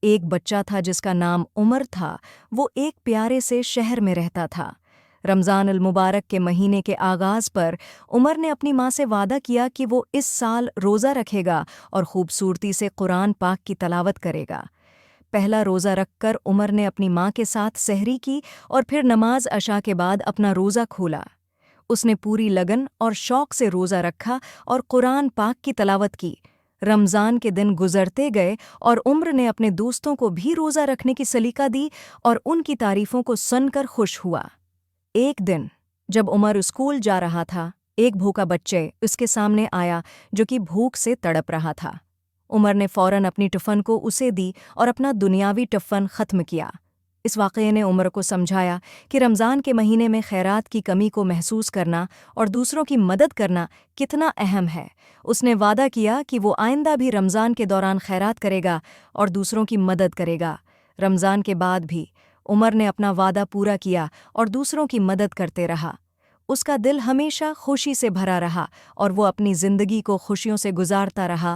ایک بچہ تھا جس کا نام عمر تھا، وہ ایک پیارے سے شہر میں رہتا تھا۔ رمضان المبارک کے مہینے کے آغاز پر عمر نے اپنی ماں سے وعدہ کیا کہ وہ اس سال روزہ رکھے گا اور خوبصورتی سے قرآن پاک کی تلاوت کرے گا۔ پہلا روزہ رکھ کر عمر نے اپنی ماں کے ساتھ سحری کی اور پھر نماز عشاء کے بعد اپنا روزہ کھولا۔ اس نے پوری لگن اور شوق سے روزہ رکھا اور قرآن پاک کی تلاوت کی۔ رمضان کے دن گزرتے گئے اور عمر نے اپنے دوستوں کو بھی روزہ رکھنے کی سلیقہ دی اور ان کی تعریفوں کو سن کر خوش ہوا۔ ایک دن جب عمر اسکول جا رہا تھا، ایک بھوکا بچے اس کے سامنے آیا جو کہ بھوک سے تڑپ رہا تھا۔ عمر نے فوراً اپنی ٹفن کو اسے دی اور اپنا دنیاوی ٹفن ختم کیا۔ اس واقعے نے عمر کو سمجھایا کہ رمضان کے مہینے میں خیرات کی کمی کو محسوس کرنا اور دوسروں کی مدد کرنا کتنا اہم ہے۔ اس نے وعدہ کیا کہ وہ آئندہ بھی رمضان کے دوران خیرات کرے گا اور دوسروں کی مدد کرے گا۔ رمضان کے بعد بھی عمر نے اپنا وعدہ پورا کیا اور دوسروں کی مدد کرتے رہا۔ اس کا دل ہمیشہ خوشی سے بھرا رہا اور وہ اپنی زندگی کو خوشیوں سے گزارتا رہا۔